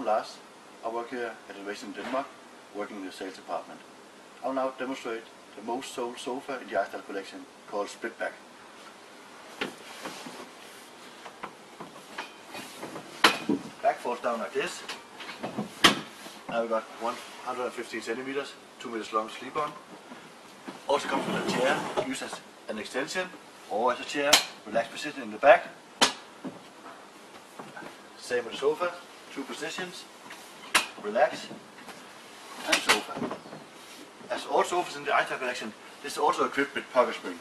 Lars. I work here at Elevation Denmark, working in the sales department. I will now demonstrate the most sold sofa in the iStyle collection, called Splitback. Back falls down like this. Now we've got 115 centimeters, 2 meters long sleep on. Also comes with a chair, used as an extension, or as a chair, relaxed position in the back. Same with the sofa, 2 positions, relax, and sofa. As all sofas in the iStyle collection, this is also equipped with pocket spring.